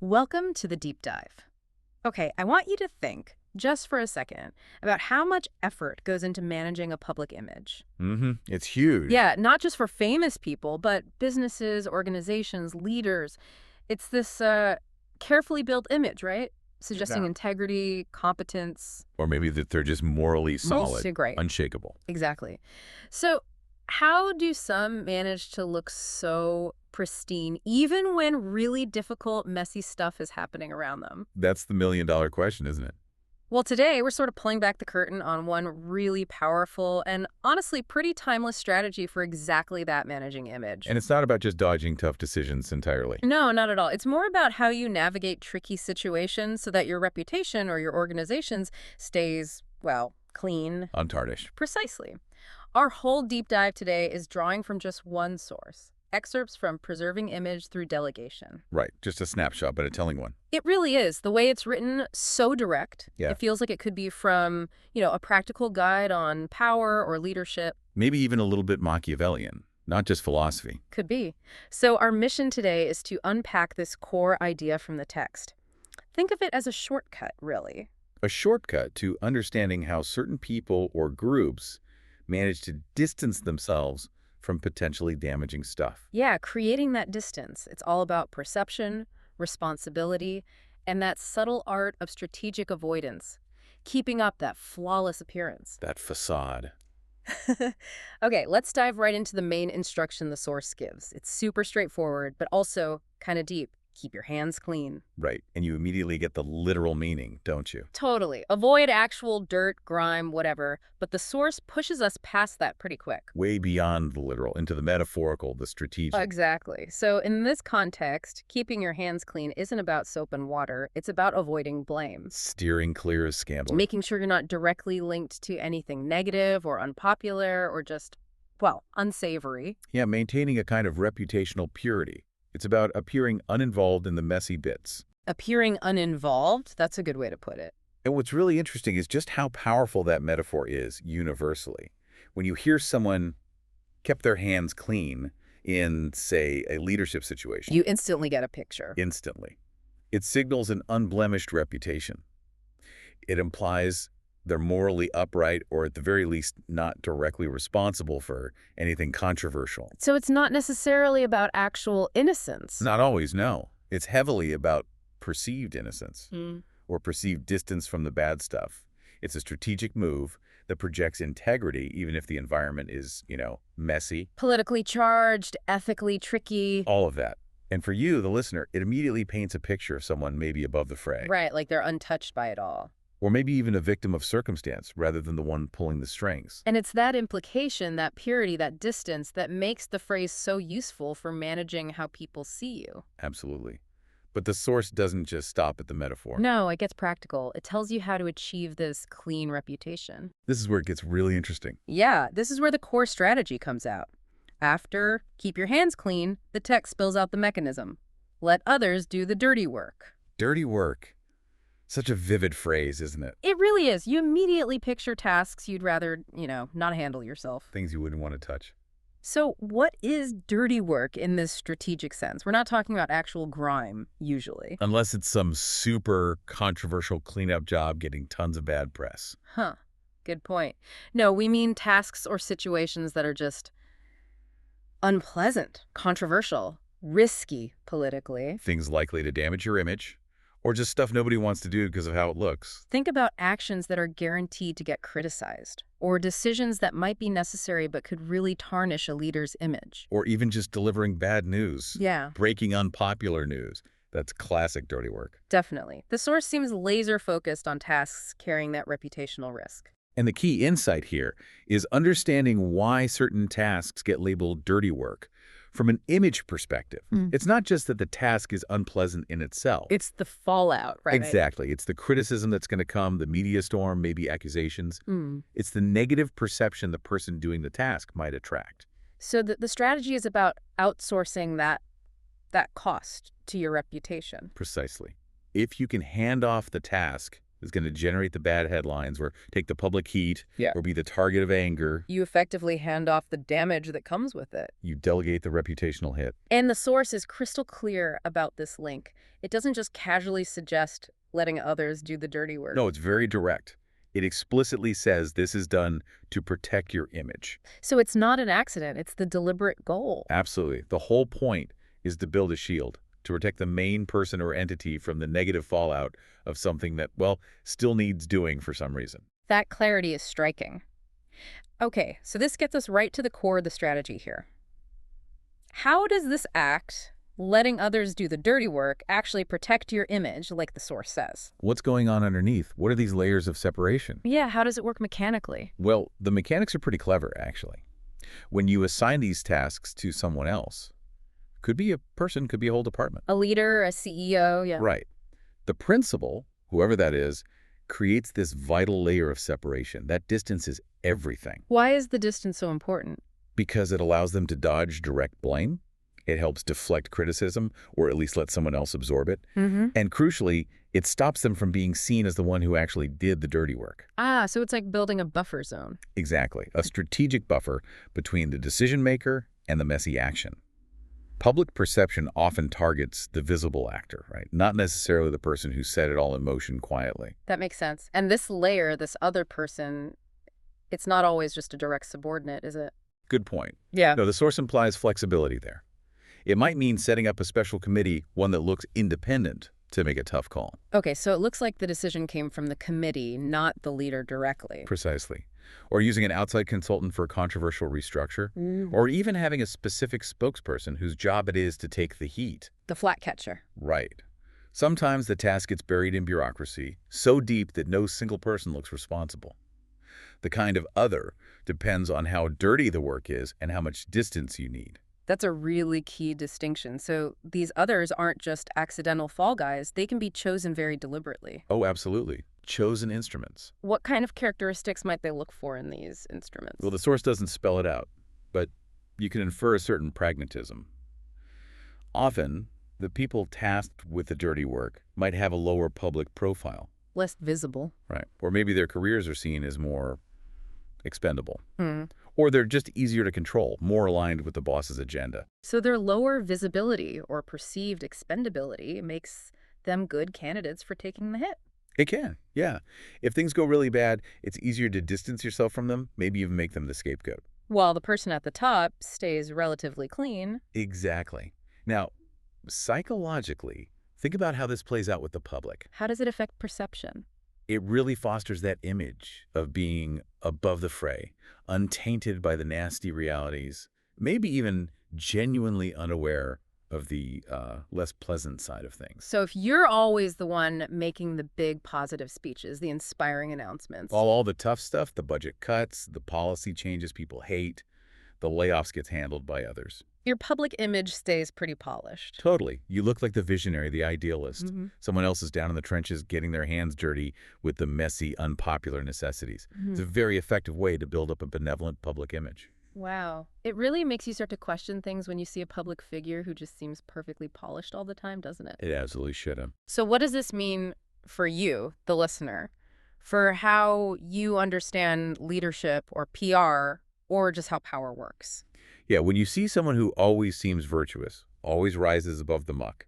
Welcome to the deep dive. Okay, I want you to think, just for a second, about how much effort goes into managing a public image. It's huge. Yeah, not just for famous people, but businesses, organizations, leaders. It's this carefully built image, right? Suggesting Yeah. integrity, competence. Or maybe that they're just morally solid, Great. unshakable. Exactly. So, how do some manage to look so pristine, even when really difficult, messy stuff is happening around them? That's the million-dollar question, isn't it? Well, today we're sort of pulling back the curtain on one really powerful and honestly pretty timeless strategy for exactly that managing image. And it's not about just dodging tough decisions entirely. No, not at all. It's more about how you navigate tricky situations so that your reputation or your organization's stays, well, clean. Untarnished. Precisely. Our whole deep dive today is drawing from just one source, excerpts from Preserving Image Through Delegation. Right. Just a snapshot, but a telling one. It really is. The way it's written, so direct. Yeah. It feels like it could be from, a practical guide on power or leadership. Maybe even a little bit Machiavellian, not just philosophy. Could be. So our mission today is to unpack this core idea from the text. Think of it as a shortcut, really. A shortcut to understanding how certain people or groups manage to distance themselves from potentially damaging stuff. Yeah, creating that distance. It's all about perception, responsibility, and that subtle art of strategic avoidance, keeping up that flawless appearance. That facade. Okay, let's dive right into the main instruction the source gives. It's super straightforward, but also kind of deep. Keep your hands clean. Right. And you immediately get the literal meaning, don't you? Totally. Avoid actual dirt, grime, whatever, but the source pushes us past that pretty quick. Way beyond the literal, into the metaphorical, the strategic. Exactly. So in this context, keeping your hands clean isn't about soap and water. It's about avoiding blame. Steering clear of scandal. Making sure you're not directly linked to anything negative or unpopular or just, well, unsavory. Yeah, maintaining a kind of reputational purity. It's about appearing uninvolved in the messy bits. Appearing uninvolved, that's a good way to put it. And what's really interesting is just how powerful that metaphor is universally. When you hear someone kept their hands clean in, say, a leadership situation, You instantly get a picture. instantly, it signals an unblemished reputation. It implies they're morally upright or at the very least not directly responsible for anything controversial. So it's not necessarily about actual innocence. Not always, no. It's heavily about perceived innocence Hmm. or perceived distance from the bad stuff. It's a strategic move that projects integrity even if the environment is, messy. Politically charged, ethically tricky. All of that. And for you, the listener, it immediately paints a picture of someone maybe above the fray. Right, like they're untouched by it all. Or maybe even a victim of circumstance rather than the one pulling the strings. And it's that implication, that purity, that distance that makes the phrase so useful for managing how people see you. Absolutely. But the source doesn't just stop at the metaphor. No, it gets practical. It tells you how to achieve this clean reputation. This is where it gets really interesting. Yeah, this is where the core strategy comes out. After keep your hands clean, the text spells out the mechanism. Let others do the dirty work. Dirty work. Such a vivid phrase, isn't it? It really is. You immediately picture tasks you'd rather, not handle yourself. Things you wouldn't want to touch. So what is dirty work in this strategic sense? We're not talking about actual grime, usually. Unless it's some super controversial cleanup job getting tons of bad press. Huh. Good point. No, we mean tasks or situations that are just unpleasant, controversial, risky politically. Things likely to damage your image, or just stuff nobody wants to do because of how it looks. Think about actions that are guaranteed to get criticized, or decisions that might be necessary but could really tarnish a leader's image. Or even just delivering bad news. Yeah, Breaking unpopular news. That's classic dirty work. definitely. The source seems laser-focused on tasks carrying that reputational risk. And the key insight here is understanding why certain tasks get labeled dirty work. From an image perspective, it's not just that the task is unpleasant in itself. It's the fallout, right? Exactly. It's the criticism that's going to come, the media storm, maybe accusations. Mm. It's the negative perception the person doing the task might attract. So the strategy is about outsourcing that cost to your reputation. Precisely. If you can hand off the task, is going to generate the bad headlines or take the public heat Yeah. or be the target of anger. You effectively hand off the damage that comes with it. You delegate the reputational hit. And the source is crystal clear about this link. It doesn't just casually suggest letting others do the dirty work. No, it's very direct. It explicitly says this is done to protect your image. So it's not an accident. It's the deliberate goal. Absolutely. The whole point is to build a shield, to protect the main person or entity from the negative fallout of something that, well, still needs doing for some reason. That clarity is striking. Okay, so this gets us right to the core of the strategy here. How does this act, letting others do the dirty work, actually protect your image, like the source says? What's going on underneath? What are these layers of separation? Yeah, how does it work mechanically? Well, the mechanics are pretty clever, actually. When you assign these tasks to someone else, could be a person, could be a whole department. A leader, a CEO, yeah. Right. The principal, whoever that is, creates this vital layer of separation. That distance is everything Why is the distance so important? because it allows them to dodge direct blame. It helps deflect criticism, or at least let someone else absorb it. Mm-hmm. And crucially, it stops them from being seen as the one who actually did the dirty work. Ah, so it's like building a buffer zone. Exactly. A strategic buffer between the decision maker and the messy action. Public perception often targets the visible actor, right? Not necessarily the person who set it all in motion quietly. That makes sense. And this layer, this other person, it's not always just a direct subordinate, is it? Good point. Yeah. No, the source implies flexibility there. It might mean setting up a special committee, one that looks independent, to make a tough call. Okay, so it looks like the decision came from the committee, not the leader directly. Precisely. Or using an outside consultant for a controversial restructure, or even having a specific spokesperson whose job it is to take the heat. The flat catcher. Right. Sometimes the task gets buried in bureaucracy, so deep that no single person looks responsible. The kind of other depends on how dirty the work is and how much distance you need. That's a really key distinction. So these others aren't just accidental fall guys. They can be chosen very deliberately. Oh, absolutely. Chosen instruments. What kind of characteristics might they look for in these instruments? Well, the source doesn't spell it out, but you can infer a certain pragmatism. Often, the people tasked with the dirty work might have a lower public profile. Less visible. Right. Or maybe their careers are seen as more expendable. Hmm. Or they're just easier to control, more aligned with the boss's agenda. So their lower visibility or perceived expendability makes them good candidates for taking the hit. It can, yeah. If things go really bad, it's easier to distance yourself from them, maybe even make them the scapegoat. While the person at the top stays relatively clean. Exactly. Now, psychologically, think about how this plays out with the public. How does it affect perception? It really fosters that image of being above the fray, untainted by the nasty realities, maybe even genuinely unaware of the less pleasant side of things. So if you're always the one making the big positive speeches, the inspiring announcements. All the tough stuff, the budget cuts, the policy changes people hate, the layoffs gets handled by others. Your public image stays pretty polished. Totally. You look like the visionary, the idealist. Mm-hmm. Someone else is down in the trenches getting their hands dirty with the messy, unpopular necessities. It's a very effective way to build up a benevolent public image. Wow. It really makes you start to question things when you see a public figure who just seems perfectly polished all the time, doesn't it? It absolutely should have. So what does this mean for you, the listener, for how you understand leadership or PR or just how power works? Yeah, when you see someone who always seems virtuous, always rises above the muck,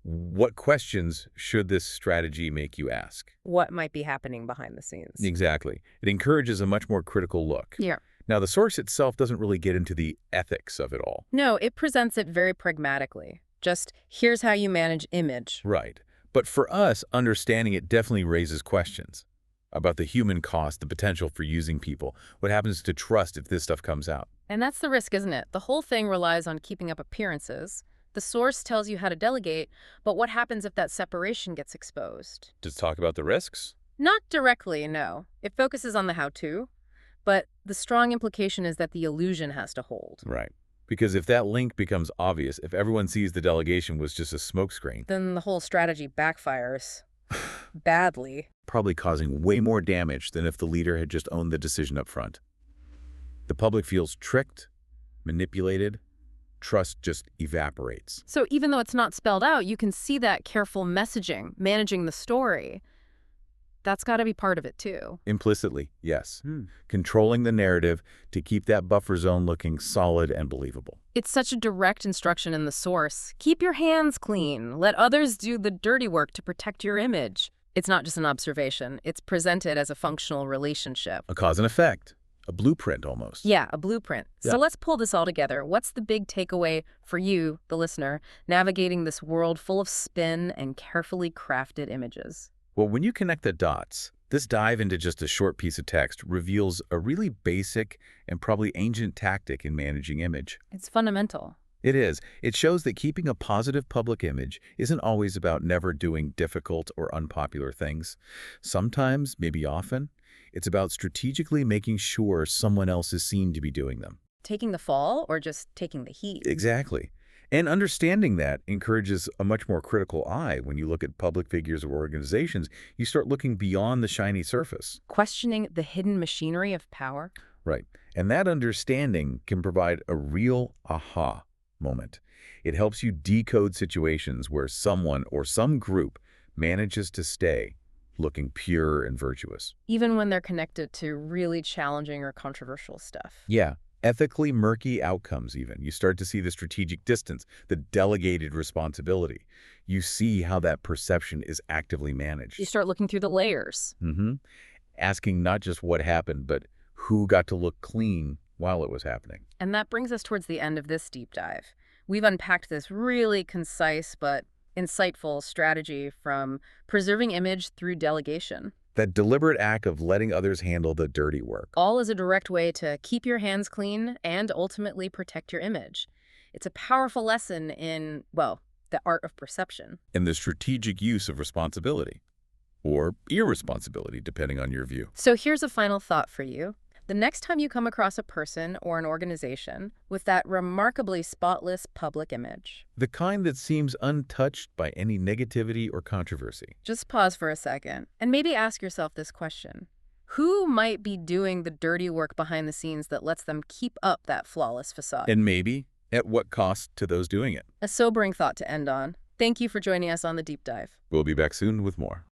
what questions should this strategy make you ask? What might be happening behind the scenes? Exactly. It encourages a much more critical look. Yeah. Now, the source itself doesn't really get into the ethics of it all. No, it presents it very pragmatically. Just, here's how you manage image. Right. But for us, understanding it definitely raises questions about the human cost, the potential for using people, what happens to trust if this stuff comes out. And that's the risk, isn't it? The whole thing relies on keeping up appearances. The source tells you how to delegate, but what happens if that separation gets exposed? Does it talk about the risks? Not directly, no. It focuses on the how-to, but the strong implication is that the illusion has to hold. Right. Because if that link becomes obvious, if everyone sees the delegation was just a smokescreen, Then the whole strategy backfires badly. probably causing way more damage than if the leader had just owned the decision up front. The public feels tricked, manipulated, trust just evaporates. So even though it's not spelled out, you can see that careful messaging, managing the story. That's got to be part of it, too. Implicitly, yes. Controlling the narrative to keep that buffer zone looking solid and believable. It's such a direct instruction in the source. Keep your hands clean. Let others do the dirty work to protect your image. It's not just an observation. It's presented as a functional relationship. A cause and effect. A blueprint, almost. Yeah, a blueprint. Yeah. So let's pull this all together. What's the big takeaway for you, the listener, navigating this world full of spin and carefully crafted images? Well, when you connect the dots, this dive into just a short piece of text reveals a really basic and probably ancient tactic in managing image. It's fundamental. It is. It shows that keeping a positive public image isn't always about never doing difficult or unpopular things. Sometimes, maybe often, it's about strategically making sure someone else is seen to be doing them. Taking the fall or just taking the heat? Exactly. And understanding that encourages a much more critical eye. When you look at public figures or organizations, you start looking beyond the shiny surface. Questioning the hidden machinery of power? Right. And that understanding can provide a real aha moment. It helps you decode situations where someone or some group manages to stay looking pure and virtuous. Even when they're connected to really challenging or controversial stuff. Yeah. Ethically murky outcomes even. You start to see the strategic distance, the delegated responsibility. You see how that perception is actively managed. You start looking through the layers. Asking not just what happened, but who got to look clean while it was happening. And that brings us towards the end of this deep dive. We've unpacked this really concise but insightful strategy from preserving image through delegation. That deliberate act of letting others handle the dirty work. All is a direct way to keep your hands clean and ultimately protect your image. It's a powerful lesson in, well, the art of perception. And the strategic use of responsibility. Or irresponsibility, depending on your view. So here's a final thought for you. The next time you come across a person or an organization with that remarkably spotless public image, The kind that seems untouched by any negativity or controversy. just pause for a second and maybe ask yourself this question. Who might be doing the dirty work behind the scenes that lets them keep up that flawless facade? And maybe, at what cost to those doing it? A sobering thought to end on. Thank you for joining us on the deep dive. We'll be back soon with more.